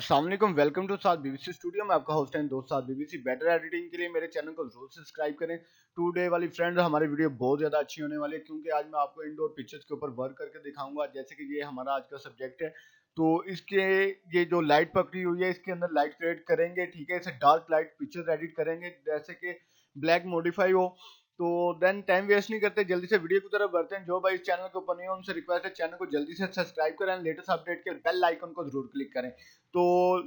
अस्सलाम वालेकुम, welcome to Saad BBC studio में आपका होस्ट है दोस्त साद बीबीसी। बेटर एडिटिंग के लिए मेरे चैनल को जरूर सब्सक्राइब करें। टुडे वाली फ्रेंड हमारी वीडियो बहुत ज़्यादा अच्छी होने वाली है क्योंकि आज मैं आपको इंडोर पिक्चर्स के ऊपर वर्क करके दिखाऊंगा। जैसे कि ये हमारा आज का सब्जेक्ट है, तो इसके ये जो लाइट पकड़ी हुई है इसके अंदर लाइट क्रिएट करेंगे, ठीक है। इसे डार्क लाइट पिक्चर एडिट करेंगे जैसे कि ब्लैक मॉडिफाई हो। तो देन टाइम वेस्ट नहीं करते, जल्दी से वीडियो की तरफ बढ़ते हैं। जो भाई इस चैनल के ऊपर नहीं है उनसे रिक्वेस्ट है चैनल को जल्दी से सब्सक्राइब करें, लेटेस्ट अपडेट के बेल आइकन को जरूर क्लिक करें। तो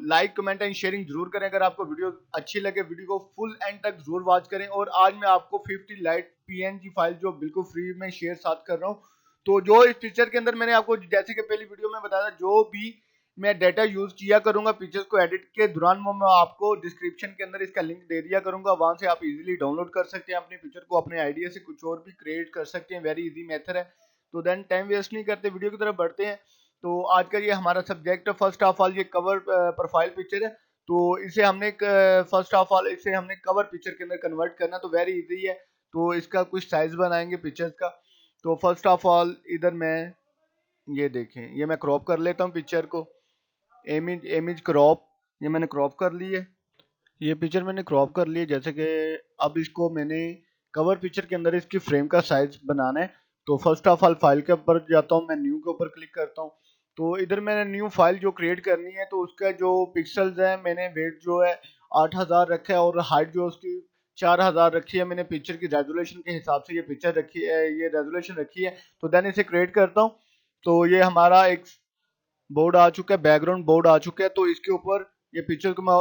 लाइक कमेंट एंड शेयरिंग जरूर करें। अगर आपको वीडियो अच्छी लगे वीडियो को फुल एंड तक जरूर वॉच करें। और आज मैं आपको 50 लाइट पीएनजी फाइल जो बिल्कुल फ्री में शेयर साथ कर रहा हूँ। तो जो इस पिक्चर के अंदर मैंने आपको जैसे कि पहली वीडियो में बताया था, जो भी मैं डाटा यूज किया करूंगा पिक्चर्स को एडिट के दौरान, वो मैं आपको डिस्क्रिप्शन के अंदर इसका लिंक दे दिया करूंगा। वहां से आप इजीली डाउनलोड कर सकते हैं अपनी पिक्चर को, अपने आइडिया से कुछ और भी क्रिएट कर सकते हैं। वेरी इजी मेथड है। तो देन टाइम वेस्ट नहीं करते, वीडियो की तरफ बढ़ते हैं। तो आज का ये हमारा सब्जेक्ट है। फर्स्ट ऑफ ऑल ये कवर प्रोफाइल पिक्चर है, तो इसे हमने फर्स्ट ऑफ ऑल इसे हमने कवर पिक्चर के अंदर कन्वर्ट करना, तो वेरी इजी है। तो इसका कुछ साइज बनाएंगे पिक्चर्स का। तो फर्स्ट ऑफ ऑल इधर मैं ये देखें, ये मैं क्रॉप कर लेता हूँ पिक्चर को। इमेज इमेज क्रॉप, ये मैंने क्रॉप कर ली है। ये पिक्चर मैंने क्रॉप कर ली है। जैसे कि अब इसको मैंने कवर पिक्चर के अंदर इसकी फ्रेम का साइज बनाना है। तो फर्स्ट ऑफ ऑल फाइल के ऊपर जाता हूँ, मैं न्यू के ऊपर क्लिक करता हूँ। तो इधर मैंने न्यू फाइल जो क्रिएट करनी है, तो उसका जो पिक्सल्स है मैंने वेट जो है 8000 रखा है और हाइट जो उसकी 4000 रखी है। मैंने पिक्चर की रेजोल्यूशन के हिसाब से ये पिक्चर रखी है, ये रेजोल्यूशन रखी है। तो देन इसे क्रिएट करता हूँ। तो ये हमारा एक बोर्ड आ चुका है, बैकग्राउंड बोर्ड आ चुका है। तो इसके ऊपर ये पिक्चर को मैं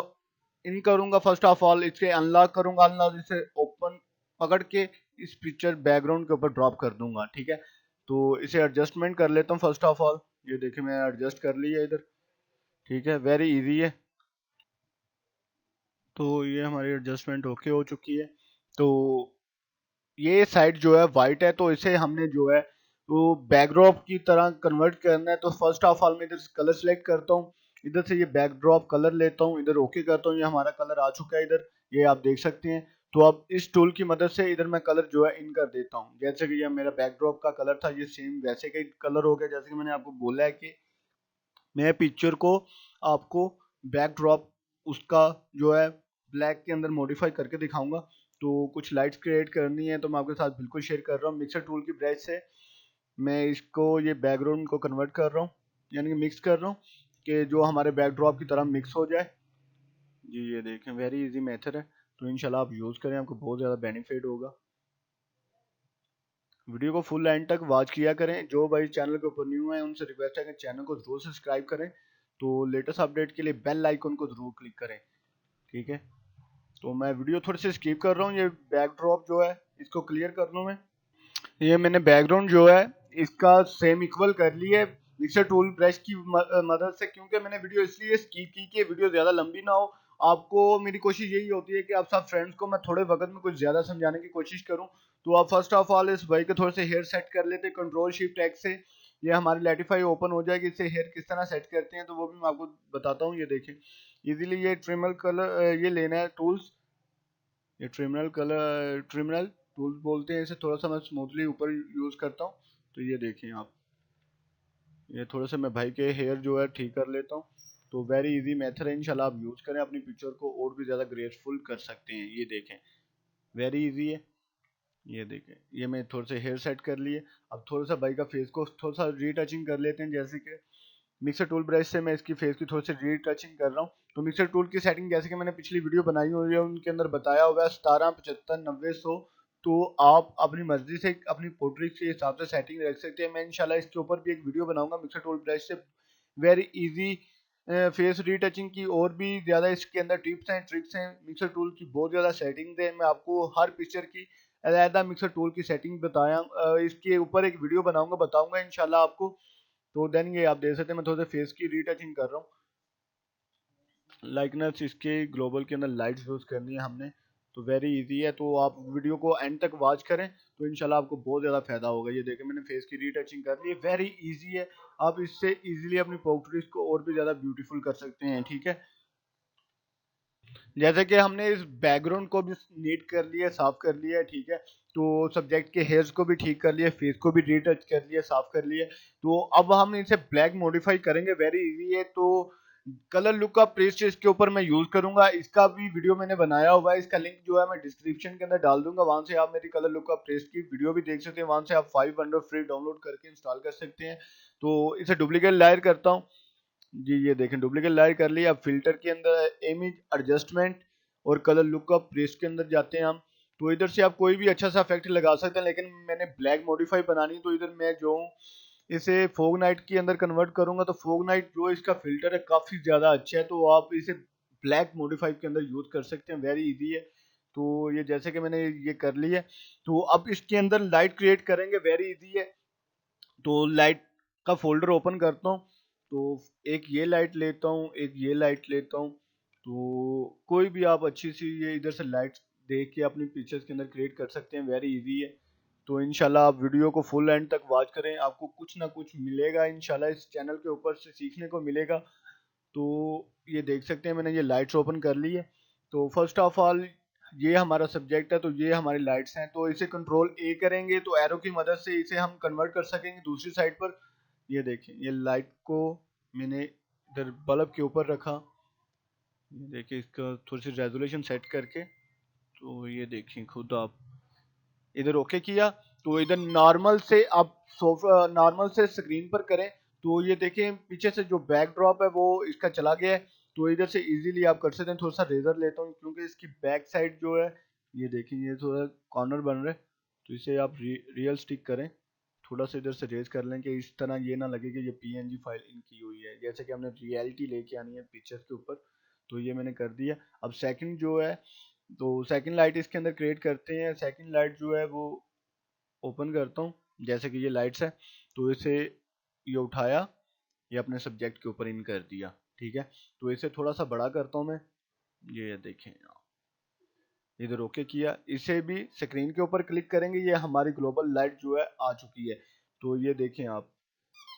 इन करूंगा। फर्स्ट ऑफ ऑल इसे अनलॉक करूंगा, अनलॉक इसे ओपन पकड़ के इस पिक्चर बैकग्राउंड के ऊपर ड्रॉप कर दूंगा, ठीक है। तो इसे एडजस्टमेंट कर लेता हूँ फर्स्ट ऑफ ऑल। ये देखिए मैं एडजस्ट कर लिया इधर, ठीक है। वेरी इजी है। तो ये हमारी एडजस्टमेंट ओके हो चुकी है। तो ये साइड जो है वाइट है, तो इसे हमने जो है वो बैकड्रॉप की तरह कन्वर्ट करना है। तो फर्स्ट ऑफ ऑल मैं इधर कलर सेलेक्ट करता हूँ, इधर से ये बैकड्रॉप कलर लेता हूँ, इधर ओके करता हूँ। ये हमारा कलर आ चुका है इधर, ये आप देख सकते हैं। तो अब इस टूल की मदद से इधर मैं कलर जो है इन कर देता हूँ। जैसे कि ये मेरा बैकड्रॉप का कलर था, ये सेम वैसे का कलर हो गया। जैसे कि मैंने आपको बोला है कि मैं पिक्चर को आपको बैकड्रॉप उसका जो है ब्लैक के अंदर मॉडिफाई करके दिखाऊंगा। तो कुछ लाइट्स क्रिएट करनी है तो मैं आपके साथ बिल्कुल शेयर कर रहा हूँ। मिक्सर टूल की ब्रश से मैं इसको ये बैकग्राउंड को कन्वर्ट कर रहा हूँ, यानी कि मिक्स कर रहा हूँ कि जो हमारे बैकड्रॉप की तरह मिक्स हो जाए। जी ये देखें, वेरी इजी मेथड है। तो इंशाल्लाह आप यूज़ करें, आपको बहुत ज़्यादा बेनिफिट होगा। वीडियो को फुल एंड तक वॉच किया करें। जो भाई चैनल के ऊपर न्यू है उनसे रिक्वेस्ट है कि चैनल को जरूर सब्सक्राइब करें। तो लेटेस्ट अपडेट के लिए बेल आइकन को जरूर क्लिक करें, ठीक है। तो मैं वीडियो थोड़ी सी स्किप कर रहा हूँ, ये बैकड्रॉप जो है इसको क्लियर कर लूँ मैं। ये मैंने बैकग्राउंड जो है इसका सेम इक्वल कर ली है मिक्सर टूल ब्रश की मदद से, क्योंकि मैंने वीडियो इसलिए स्किप की कि वीडियो ज़्यादा लंबी ना हो। आपको मेरी कोशिश यही होती है कि आप सब फ्रेंड्स को मैं थोड़े वक्त में कुछ ज़्यादा समझाने की कोशिश करूं। तो आप फर्स्ट ऑफ ऑल इस भाई के थोड़े से हेयर सेट कर लेते, कंट्रोल शिफ्ट एक्स से ये हमारी लेटिफाई ओपन हो जाएगी। इससे हेयर किस तरह सेट करते हैं तो वो भी मैं आपको बताता हूँ। ये देखें इजीली, ये ट्रिमल कलर ये लेना है टूल्स, ये ट्रिमिनल टूल्स बोलते हैं इसे। थोड़ा सा मैं स्मूथली ऊपर यूज़ करता हूँ। तो ये देखें आप, ये थोड़ा सा मैं भाई के हेयर जो है ठीक कर लेता हूँ। तो वेरी इजी मेथड है, इंशाल्लाह आप यूज़ करें, अपनी पिक्चर को और भी ज़्यादा ग्रेसफुल कर सकते हैं। ये देखें वेरी इजी है। ये देखें ये मैं थोड़ा सा हेयर सेट कर लिए। अब थोड़ा सा भाई का फेस को थोड़ा सा रीटचिंग कर लेते हैं। जैसे कि मिक्सर टूल ब्रश से मैं इसकी फेस की थोड़ी सी रीटचिंग कर रहा हूँ। तो मिक्सर टूल की सेटिंग जैसे कि मैंने पिछली वीडियो बनाई हुई है उनके अंदर बताया हुआ है 17, 75, 90, 100। तो आप अपनी मर्जी से अपनी पोर्ट्रेट के हिसाब से सेटिंग रख सकते हैं। मैं इंशाल्लाह इसके ऊपर भी एक वीडियो बनाऊंगा मिक्सर टूल ब्रश से वेरी इजी फेस रीटचिंग की। और भी ज़्यादा इसके अंदर टिप्स हैं, ट्रिक्स हैं। मिक्सर टूल की बहुत ज़्यादा सेटिंग है, मैं आपको हर पिक्चर की अलहदा मिक्सर टूल की सेटिंग बताया, इसके ऊपर एक वीडियो बनाऊंगा, बताऊंगा इंशाल्लाह आपको। तो देन ये आप देख सकते हैं मैं थोड़ा सा फेस की रीटचिंग कर रहा हूँ। लाइकनेस इसके ग्लोबल के अंदर लाइट्स यूज़ करनी है हमने। तो वेरी इजी है। तो आप वीडियो को एंड तक वॉच करें तो इंशाल्लाह आपको बहुत ज़्यादा फायदा होगा। ये देखें मैंने फेस की रीटचिंग कर ली है, वेरी इजी है। आप इससे इजीली अपनी पोर्ट्रेट को और भी ज़्यादा ब्यूटीफुल कर सकते हैं, ठीक है। जैसे कि हमने इस बैकग्राउंड को भी नीट कर लिया, साफ कर लिया है, ठीक है। तो सब्जेक्ट के हेयर्स को भी ठीक कर लिया, फेस को भी रीटच कर लिया, साफ कर लिया। तो अब हम इसे ब्लैक मॉडिफाई करेंगे, वेरी इजी है। तो कलर लुक का पेस्ट इसके ऊपर मैं यूज करूंगा, इसका भी वीडियो मैंने बनाया हुआ है, इसका लिंक जो है मैं डिस्क्रिप्शन के अंदर डाल दूंगा, वहां से आप मेरी कलर लुक का पेस्ट की वीडियो भी देख सकते हैं, वहां से आप 500 फ्री डाउनलोड करके इंस्टॉल कर सकते हैं। तो इसे डुप्लीकेट लायर करता हूँ जी, ये देखें डुप्लीकेट लायर कर लिया। अब फिल्टर के अंदर इमेज एडजस्टमेंट और कलर लुक का पेस्ट के अंदर जाते हैं हम। तो इधर से आप कोई भी अच्छा सा इफेक्ट लगा सकते हैं, लेकिन मैंने ब्लैक मॉडिफाई बनानी, तो इधर मैं जो हूँ इसे फोग नाइट के अंदर कन्वर्ट करूंगा। तो फोग नाइट जो इसका फिल्टर है काफी ज्यादा अच्छा है, तो आप इसे ब्लैक मॉडिफाई के अंदर यूज कर सकते हैं, वेरी इजी है। तो ये जैसे कि मैंने ये कर लिया है, तो अब इसके अंदर लाइट क्रिएट करेंगे, वेरी इजी है। तो लाइट का फोल्डर ओपन करता हूँ, तो एक ये लाइट लेता हूँ, एक ये लाइट लेता हूँ। तो कोई भी आप अच्छी सी ये इधर से लाइट देख के अपनी पिक्चर्स के अंदर क्रिएट कर सकते हैं, वेरी इजी है। तो इंशाल्लाह आप वीडियो को फुल एंड तक वॉच करें, आपको कुछ ना कुछ मिलेगा इंशाल्लाह, इस चैनल के ऊपर से सीखने को मिलेगा। तो ये देख सकते हैं मैंने ये लाइट्स ओपन कर ली है। तो फर्स्ट ऑफ ऑल ये हमारा सब्जेक्ट है, तो ये हमारी लाइट्स हैं, तो इसे कंट्रोल ए करेंगे तो एरो की मदद से इसे हम कन्वर्ट कर सकेंगे दूसरी साइड पर। ये देखें ये लाइट को मैंने इधर बल्ब के ऊपर रखा, ये देखिए इसका थोड़ी सी रेजोल्यूशन सेट करके, तो ये देखें खुद आप इधर ओके किया। तो इधर नॉर्मल से आप नॉर्मल से स्क्रीन पर करें, तो ये देखें पीछे से जो बैक ड्रॉप है वो इसका चला गया है। तो इधर से इजीली आप कर सकते हैं। थोड़ा सा रेजर लेता हूँ क्योंकि इसकी बैक साइड जो है, ये देखें ये थोड़ा कॉर्नर बन रहा है, तो इसे आप रियल स्टिक करें, थोड़ा सा इधर से रेज कर लें कि इस तरह ये ना लगे कि ये पीएनजी फाइल इन की हुई है, जैसे कि हमने रियलिटी लेके आनी है पिक्चर्स के ऊपर। तो ये मैंने कर दिया। अब सेकंड जो है, तो सेकंड लाइट इसके अंदर क्रिएट करते हैं। सेकंड लाइट जो है वो ओपन करता हूँ, जैसे कि ये लाइट्स है, तो इसे ये उठाया, ये अपने सब्जेक्ट के ऊपर इन कर दिया, ठीक है। तो इसे थोड़ा सा बड़ा करता हूँ मैं, ये देखें इधर ओके किया। इसे भी स्क्रीन के ऊपर क्लिक करेंगे, ये हमारी ग्लोबल लाइट जो है आ चुकी है। तो ये देखें आप,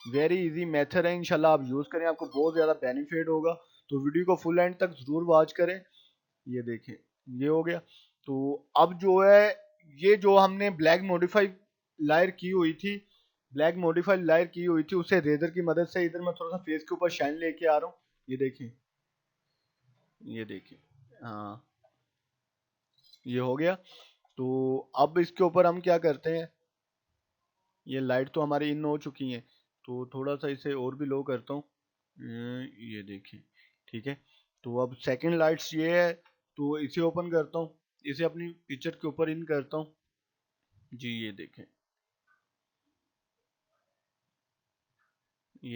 वेरी इजी मेथड है, इंशाल्लाह आप यूज करें, आपको बहुत ज्यादा बेनिफिट होगा। तो वीडियो को फुल एंड तक जरूर वॉच करें। ये देखें ये हो गया। तो अब जो है ये जो हमने ब्लैक मॉडिफाई लायर की हुई थी, ब्लैक मॉडिफाई लायर की हुई थी, उसे रेजर की मदद से इधर मैं थोड़ा सा फेस के ऊपर शाइन लेके आ रहा हूँ। ये देखें, ये देखें, हाँ ये हो गया। तो अब इसके ऊपर हम क्या करते हैं, ये लाइट तो हमारी इन हो चुकी है, तो थोड़ा सा इसे और भी लो करता हूँ। ये देखिए, ठीक है। तो अब सेकंड लाइट्स ये है, तो इसे ओपन करता हूँ, इसे अपनी पिक्चर के ऊपर इन करता हूँ जी। ये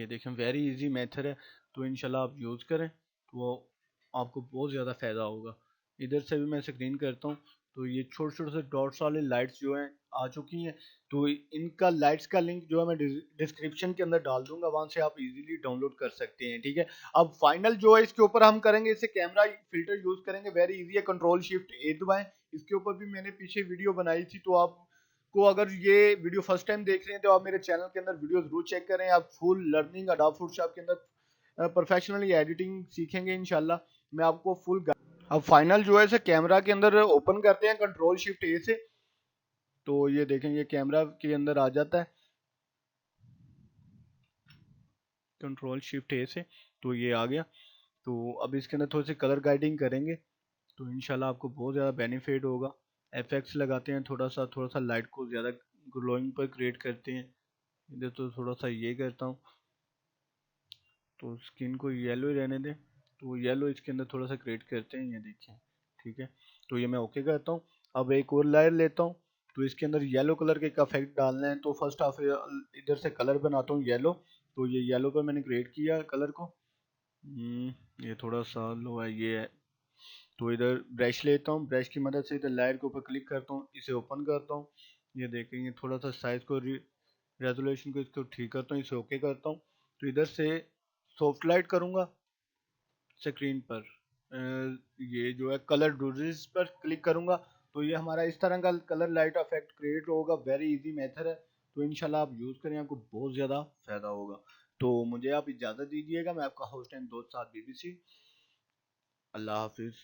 देखें वेरी इजी मेथड है, तो इंशाल्लाह आप यूज़ करें, तो आपको बहुत ज़्यादा फ़ायदा होगा। इधर से भी मैं स्क्रीन करता हूँ, तो ये छोटे छोटे से डॉट्स वाले लाइट्स जो हैं आ चुकी हैं। तो इनका लाइट्स का लिंक जो है मैं डिस्क्रिप्शन के अंदर डाल दूंगा, वहां से आप इजीली डाउनलोड कर सकते हैं, ठीक है। अब फाइनल जो है इसके ऊपर हम करेंगे, इसे कैमरा फिल्टर यूज करेंगे, वेरी इजी है, कंट्रोल शिफ्ट ए दबाएं। इसके ऊपर भी मैंने पीछे वीडियो बनाई थी, तो आप को अगर ये वीडियो फर्स्ट टाइम देख रहे हैं तो आप मेरे चैनल के अंदर वीडियो जरूर चेक करें, आप फुल लर्निंग अडोब फोटोशॉप के अंदर प्रोफेशनली एडिटिंग सीखेंगे इंशाल्लाह। मैं आपको फुल अब फाइनल जो है इसे कैमरा के अंदर ओपन करते हैं कंट्रोल शिफ्ट ए से। तो ये देखें ये कैमरा के अंदर आ जाता है कंट्रोल शिफ्ट ए से, तो ये आ गया। तो अब इसके अंदर थोड़ी सी कलर गाइडिंग करेंगे, तो इंशाल्लाह आपको बहुत ज़्यादा बेनिफिट होगा। एफेक्ट्स लगाते हैं, थोड़ा सा लाइट को ज़्यादा ग्लोइंग पर क्रिएट करते हैं। इधर तो थोड़ा सा ये करता हूँ, तो स्किन को येलो ही रहने दें, तो येलो इसके अंदर थोड़ा सा क्रिएट करते हैं, ये देखिए, ठीक है। तो ये मैं ओके करता हूँ। अब एक और लेयर लेता हूँ, तो इसके अंदर येलो कलर के इफेक्ट डालना है, तो फर्स्ट ऑफ इधर से कलर बनाता हूँ येलो। तो ये येलो पर मैंने क्रिएट किया कलर को। ये थोड़ा सा लो है ये है। तो इधर ब्रश लेता हूँ, ब्रश की मदद से इधर लेयर के ऊपर क्लिक करता हूँ, इसे ओपन करता हूँ। ये देखेंगे थोड़ा सा साइज को रेजोल्यूशन को इसको ठीक करता हूँ, इसे ओके करता हूँ। तो इधर से सॉफ्ट लाइट करूँगा स्क्रीन पर, ये जो है कलर डोजेस पर क्लिक करूँगा, तो ये हमारा इस तरह का कलर लाइट इफेक्ट क्रिएट होगा, वेरी इजी मेथड है। तो इंशाल्लाह आप यूज़ करें, आपको बहुत ज़्यादा फायदा होगा। तो मुझे आप इजाज़त दीजिएगा, मैं आपका होस्ट एंड दोस्त साथ बीबीसी। अल्लाह हाफिज़।